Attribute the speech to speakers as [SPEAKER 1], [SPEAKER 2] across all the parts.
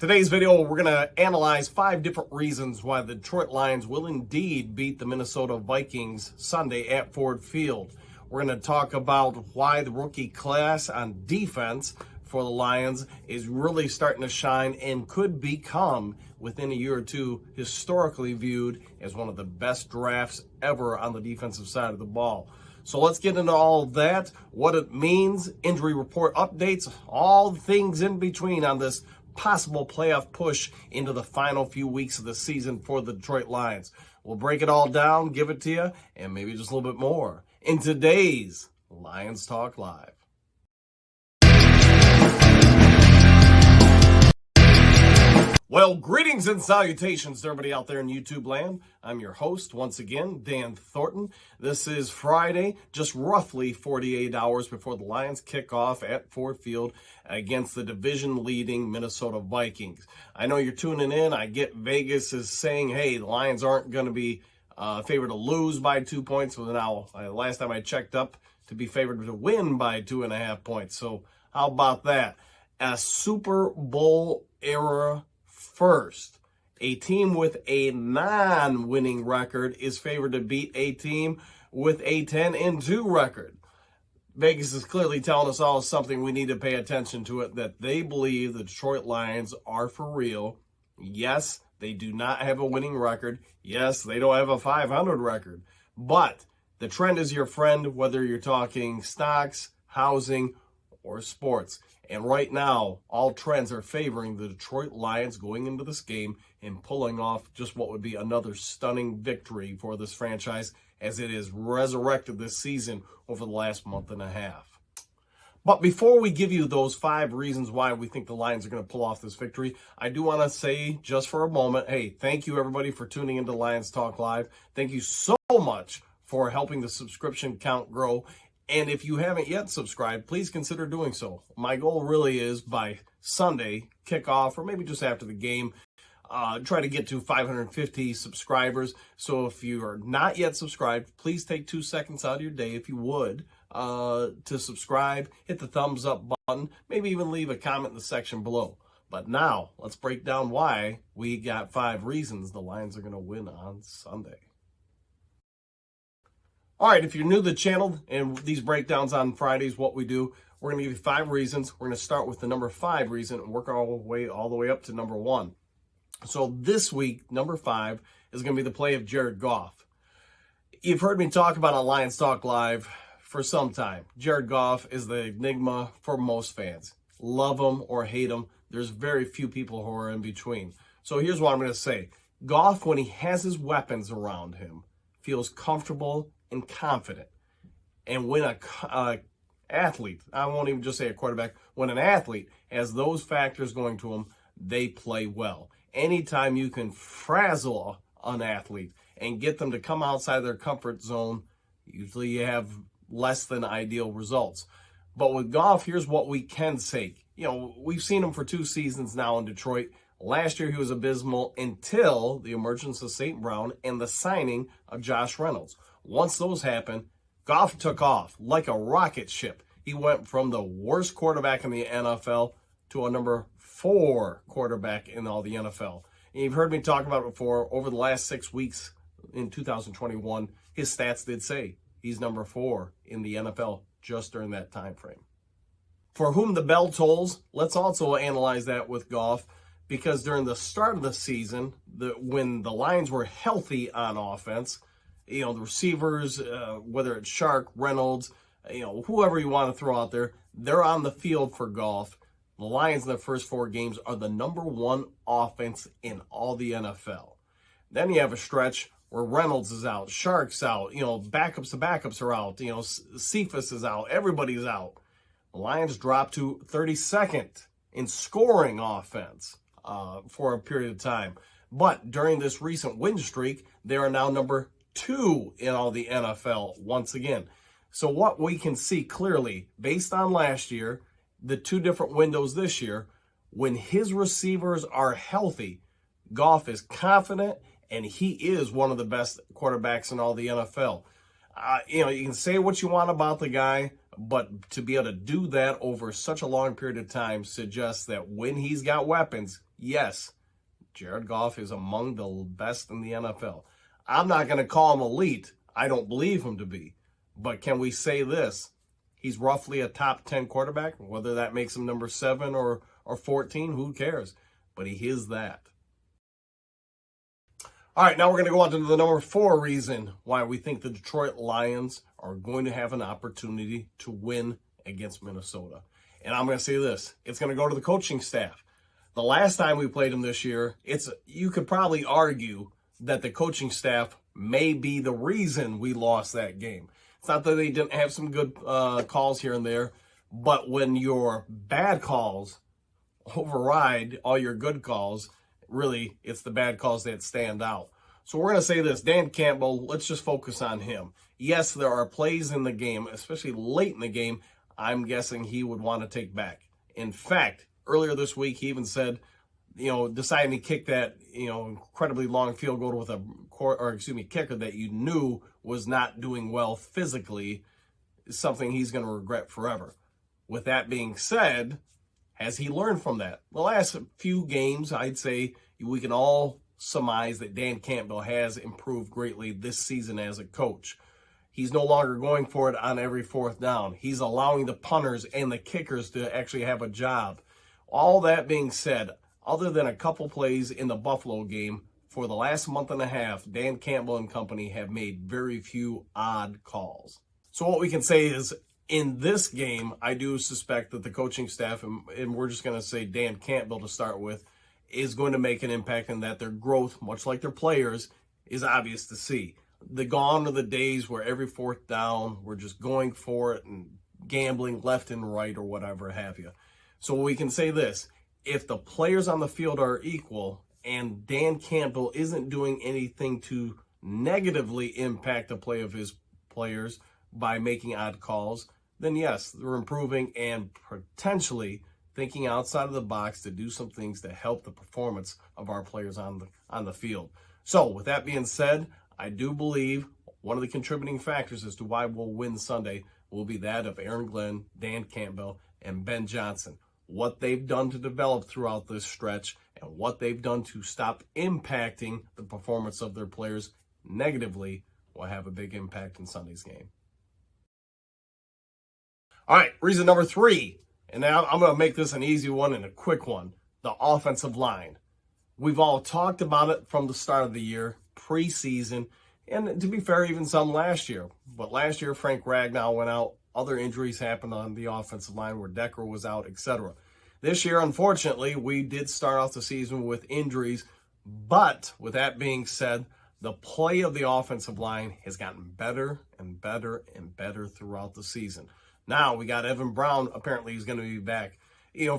[SPEAKER 1] Today's video, we're going to analyze 5 different reasons why the Detroit Lions will indeed beat the Minnesota Vikings Sunday at Ford Field. We're going to talk about why the rookie class on defense for the Lions is really starting to shine and could become, within a year or two, historically viewed as one of the best drafts ever on the defensive side of the ball. So let's get into all of that, what it means, injury report updates, all the things in between on this possible playoff push into the final few weeks of the season for the Detroit Lions. We'll break it all down, give it to you, and maybe just a little bit more in today's Lions Talk Live. Well, greetings and salutations to everybody out there in YouTube land. I'm your host, once again, Dan Thornton. This is Friday, just roughly 48 hours before the Lions kick off at Ford Field against the division-leading Minnesota Vikings. I know you're tuning in. I get Vegas is saying, hey, the Lions aren't going to be favored to lose by 2 points. Well, now, last time I checked up, to be favored to win by 2.5 points. So how about that? A Super Bowl era first. A team with a non-winning record is favored to beat a team with a 10-2 record. Vegas is clearly telling us all something we need to pay attention to it, that they believe the Detroit Lions are for real. Yes, they do not have a winning record. Yes, they don't have a 500 record. But the trend is your friend, whether you're talking stocks, housing, or sports. And right now, all trends are favoring the Detroit Lions going into this game and pulling off just what would be another stunning victory for this franchise as it is resurrected this season over the last month and a half. But before we give you those 5 reasons why we think the Lions are going to pull off this victory, I do want to say just for a moment, hey, thank you everybody for tuning into Lions Talk Live. Thank you so much for helping the subscription count grow. And if you haven't yet subscribed, please consider doing so. My goal really is by Sunday, kickoff, or maybe just after the game, try to get to 550 subscribers. So if you are not yet subscribed, please take 2 seconds out of your day, if you would, to subscribe, hit the thumbs up button, maybe even leave a comment in the section below. But now, let's break down why we got 5 reasons the Lions are going to win on Sunday. All right, if you're new to the channel and these breakdowns on Fridays, what we do, we're going to give you 5 reasons. We're going to start with the number 5 reason and work all the way up to number 1. So this week, number 5 is going to be the play of Jared Goff. You've heard me talk about on Lions Talk Live for some time. Jared Goff is the enigma for most fans. Love him or hate him. There's very few people who are in between. So here's what I'm going to say. Goff, when he has his weapons around him, feels comfortable and confident. And when a athlete, I won't even just say a quarterback, when an athlete has those factors going to them, they play well. Anytime you can frazzle an athlete and get them to come outside their comfort zone, usually you have less than ideal results. But with Goff, here's what we can say. You know, we've seen him for 2 seasons now in Detroit. Last year he was abysmal until the emergence of St. Brown and the signing of Josh Reynolds. Once those happened, Goff took off like a rocket ship. He went from the worst quarterback in the NFL to a number 4 quarterback in all the NFL. And you've heard me talk about it before. Over the last 6 weeks in 2021, his stats did say he's number 4 in the NFL just during that time frame. For whom the bell tolls, let's also analyze that with Goff, because during the start of the season, when the Lions were healthy on offense, you know, the receivers, whether it's Shark, Reynolds, you know, whoever you want to throw out there, they're on the field for Goff. The Lions in their first 4 games are the number 1 offense in all the NFL. Then you have a stretch where Reynolds is out, Shark's out, you know, backups are out, you know, Cephas is out, everybody's out. The Lions dropped to 32nd in scoring offense for a period of time. But during this recent win streak, they are now number 2 in all the NFL once again. So what we can see clearly, based on last year, the 2 different windows this year, when his receivers are healthy, Goff is confident, and he is one of the best quarterbacks in all the NFL. You know, you can say what you want about the guy, but to be able to do that over such a long period of time suggests that when he's got weapons, Yes, Jared Goff is among the best in the NFL. I'm not going to call him elite. I don't believe him to be. But can we say this? He's roughly a top 10 quarterback. Whether that makes him number 7 or 14, who cares? But he is that. All right, now we're going to go on to the number 4 reason why we think the Detroit Lions are going to have an opportunity to win against Minnesota. And I'm going to say this. It's going to go to the coaching staff. The last time we played them this year, you could probably argue that the coaching staff may be the reason we lost that game. It's not that they didn't have some good calls here and there, but when your bad calls override all your good calls, really, it's the bad calls that stand out. So we're going to say this. Dan Campbell, let's just focus on him. Yes, there are plays in the game, especially late in the game, I'm guessing he would want to take back. In fact, earlier this week, he even said, deciding to kick that, incredibly long field goal with a kicker that you knew was not doing well physically is something he's going to regret forever. With that being said, has he learned from that? The last few games, I'd say we can all surmise that Dan Campbell has improved greatly this season as a coach. He's no longer going for it on every 4th down. He's allowing the punters and the kickers to actually have a job. All that being said, other than a couple plays in the Buffalo game, for the last month and a half, Dan Campbell and company have made very few odd calls. So what we can say is, in this game, I do suspect that the coaching staff, and we're just going to say Dan Campbell to start with, is going to make an impact, and that their growth, much like their players, is obvious to see. Gone are the days where every 4th down, we're just going for it and gambling left and right or whatever have you. So we can say this. If the players on the field are equal and Dan Campbell isn't doing anything to negatively impact the play of his players by making odd calls, then yes, they're improving and potentially thinking outside of the box to do some things to help the performance of our players on the field. So with that being said, I do believe one of the contributing factors as to why we'll win Sunday will be that of Aaron Glenn, Dan Campbell, and Ben Johnson. What they've done to develop throughout this stretch and what they've done to stop impacting the performance of their players negatively will have a big impact in Sunday's game. All right, reason number 3, and now I'm going to make this an easy one and a quick one, the offensive line. We've all talked about it from the start of the year, preseason, and to be fair, even some last year. But last year, Frank Ragnow went out. Other injuries happened on the offensive line where Decker was out, etc. This year, unfortunately, we did start off the season with injuries. But with that being said, the play of the offensive line has gotten better and better and better throughout the season. Now we got Evan Brown. Apparently, he's going to be back.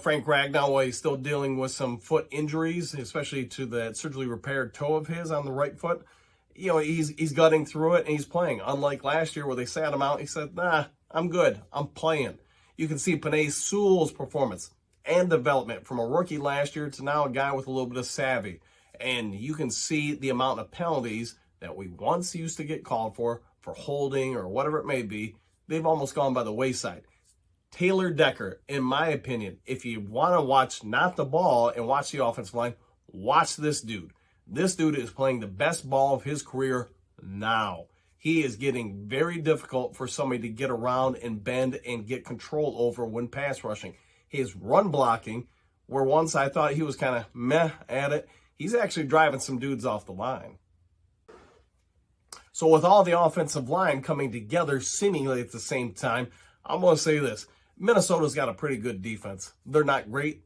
[SPEAKER 1] Frank Ragnow, while he's still dealing with some foot injuries, especially to the surgically repaired toe of his on the right foot, he's gutting through it and he's playing. Unlike last year where they sat him out, he said, nah, I'm good. I'm playing. You can see Penei Sewell's performance and development from a rookie last year to now a guy with a little bit of savvy. And you can see the amount of penalties that we once used to get called for holding or whatever it may be. They've almost gone by the wayside. Taylor Decker, in my opinion, if you want to watch not the ball and watch the offensive line, watch this dude. This dude is playing the best ball of his career now. He is getting very difficult for somebody to get around and bend and get control over when pass rushing. His run blocking, where once I thought he was kind of meh at it, he's actually driving some dudes off the line. So with all the offensive line coming together seemingly at the same time, I'm going to say this. Minnesota's got a pretty good defense. They're not great.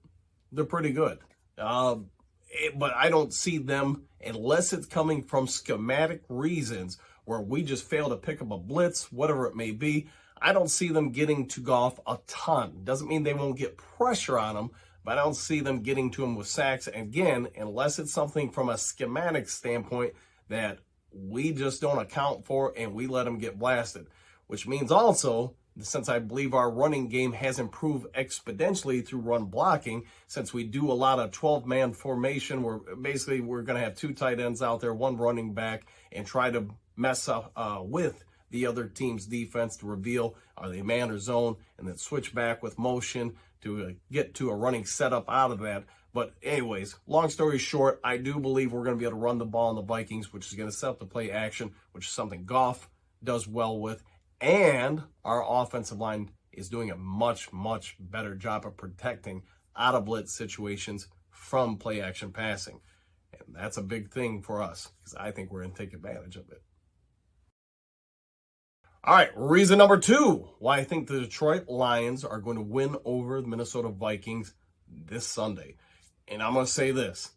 [SPEAKER 1] They're pretty good. But I don't see them, unless it's coming from schematic reasons where we just fail to pick up a blitz, whatever it may be. I don't see them getting to Goff a ton. Doesn't mean they won't get pressure on him, but I don't see them getting to him with sacks. Again, unless it's something from a schematic standpoint that we just don't account for and we let them get blasted, which means also, since I believe our running game has improved exponentially through run blocking, since we do a lot of 12-man formation, where basically we're going to have 2 tight ends out there, 1 running back, and try to mess up with the other team's defense to reveal are they man or zone, and then switch back with motion to get to a running setup out of that. But anyways, long story short, I do believe we're going to be able to run the ball on the Vikings, which is going to set up the play action, which is something Goff does well with. And our offensive line is doing a much, much better job of protecting out of blitz situations from play action passing. And that's a big thing for us because I think we're going to take advantage of it. All right, reason number 2 why I think the Detroit Lions are going to win over the Minnesota Vikings this Sunday. And I'm going to say this,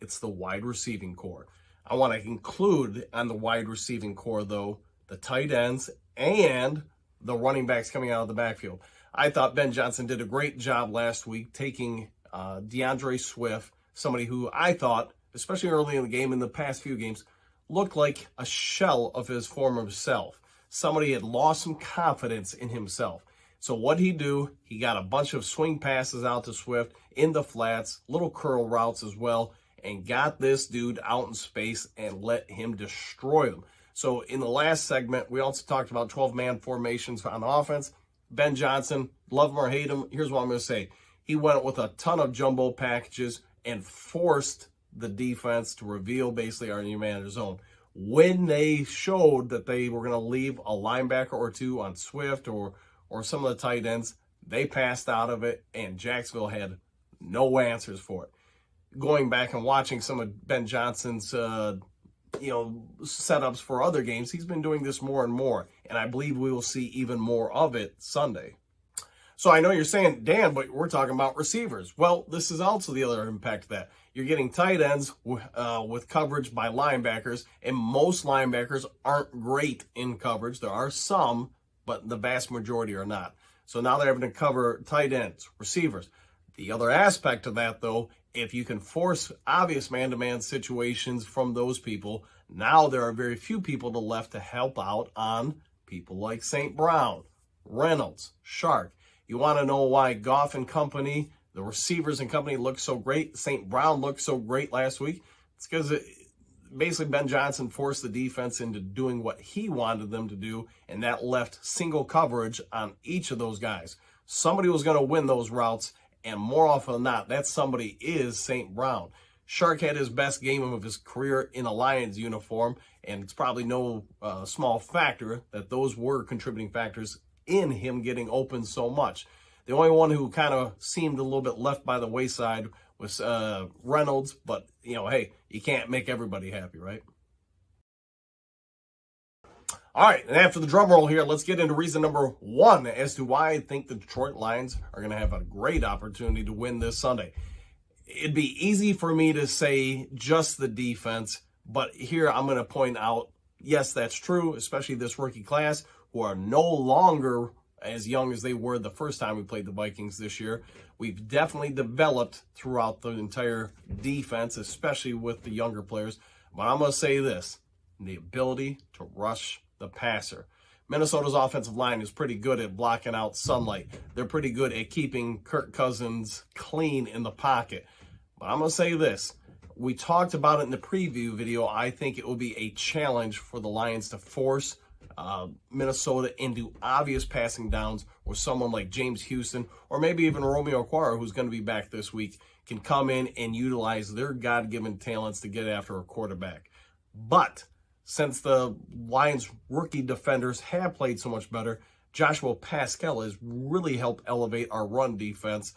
[SPEAKER 1] it's the wide receiving core. I want to include on the wide receiving core, though, the tight ends and the running backs coming out of the backfield. I thought Ben Johnson did a great job last week taking DeAndre Swift, somebody who I thought, especially early in the game, in the past few games, looked like a shell of his former self. Somebody had lost some confidence in himself. So what he do? He got a bunch of swing passes out to Swift in the flats, little curl routes as well, and got this dude out in space and let him destroy them. So in the last segment, we also talked about 12-man formations on offense. Ben Johnson, love him or hate him, here's what I'm going to say. He went with a ton of jumbo packages and forced the defense to reveal basically our new man zone. When they showed that they were going to leave a linebacker or two on Swift or some of the tight ends, they passed out of it, and Jacksonville had no answers for it. Going back and watching some of Ben Johnson's setups for other games, he's been doing this more and more, and I believe we will see even more of it Sunday. So I know you're saying, Dan, but we're talking about receivers. Well, this is also the other impact of that. You're getting tight ends with coverage by linebackers, and most linebackers aren't great in coverage. There are some, but the vast majority are not. So now they're having to cover tight ends, receivers. The other aspect of that, though, if you can force obvious man-to-man situations from those people, now there are very few people left to help out on people like St. Brown, Reynolds, Shark. You want to know why Goff and company, the receivers and company, look so great? St. Brown looked so great last week. It's because basically Ben Johnson forced the defense into doing what he wanted them to do, and that left single coverage on each of those guys. Somebody was going to win those routes, and more often than not, that somebody is St. Brown. Shark had his best game of his career in a Lions uniform, and it's probably no small factor that those were contributing factors in him getting open so much. The only one who kind of seemed a little bit left by the wayside was Reynolds, but, hey, you can't make everybody happy, right? All right, and after the drum roll here, let's get into reason number 1 as to why I think the Detroit Lions are going to have a great opportunity to win this Sunday. It'd be easy for me to say just the defense, but here I'm going to point out, yes, that's true, especially this rookie class, who are no longer as young as they were the first time we played the Vikings this year. We've definitely developed throughout the entire defense, especially with the younger players. But I'm going to say this, the ability to rush the passer. Minnesota's offensive line is pretty good at blocking out sunlight. They're pretty good at keeping Kirk Cousins clean in the pocket. But I'm going to say this. We talked about it in the preview video. I think it will be a challenge for the Lions to force Minnesota into obvious passing downs, or someone like James Houston or maybe even Romeo Okwara, who's going to be back this week, can come in and utilize their God-given talents to get after a quarterback. But since the Lions rookie defenders have played so much better, Joshua Pascal has really helped elevate our run defense,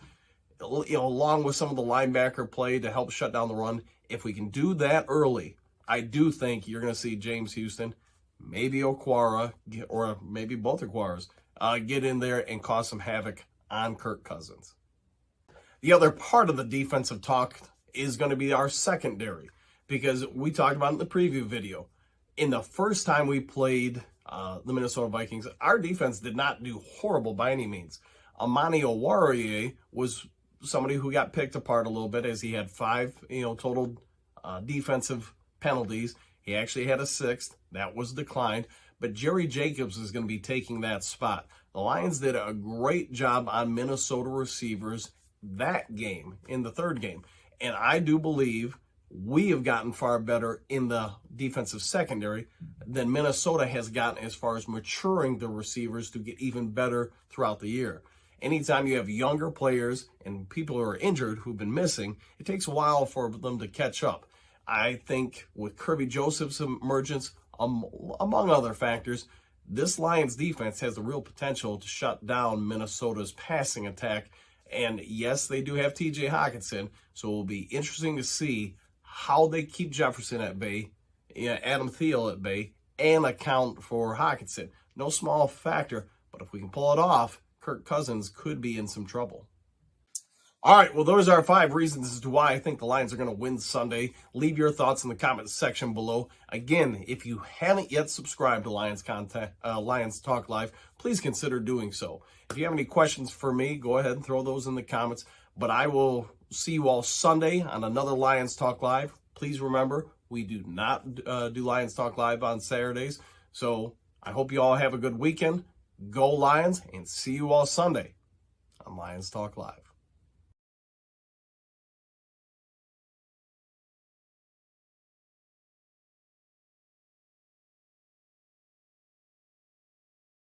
[SPEAKER 1] along with some of the linebacker play to help shut down the run. If we can do that early, I do think you're going to see James Houston, maybe Okwara, or maybe both Okwaras, get in there and cause some havoc on Kirk Cousins. The other part of the defensive talk is going to be our secondary, because we talked about it in the preview video. In the first time we played the Minnesota Vikings, our defense did not do horrible by any means. Amani Oruwariye was somebody who got picked apart a little bit, as he had 5 total defensive penalties. He actually had a 6th. That was declined. But Jerry Jacobs is going to be taking that spot. The Lions did a great job on Minnesota receivers that game, in the third game. And I do believe we have gotten far better in the defensive secondary than Minnesota has gotten as far as maturing the receivers to get even better throughout the year. Anytime you have younger players and people who are injured who've been missing, it takes a while for them to catch up. I think with Kirby Joseph's emergence, among other factors, this Lions defense has the real potential to shut down Minnesota's passing attack. And yes, they do have TJ Hockenson, so it will be interesting to see how they keep Jefferson at bay, Adam Thiel at bay, and account for Hockenson. No small factor, but if we can pull it off, Kirk Cousins could be in some trouble. All right, well, those are 5 reasons as to why I think the Lions are going to win Sunday. Leave your thoughts in the comments section below. Again, if you haven't yet subscribed to Lions Talk Live, please consider doing so. If you have any questions for me, go ahead and throw those in the comments. But I will see you all Sunday on another Lions Talk Live. Please remember, we do not do Lions Talk Live on Saturdays. So I hope you all have a good weekend. Go Lions, and see you all Sunday on Lions Talk Live.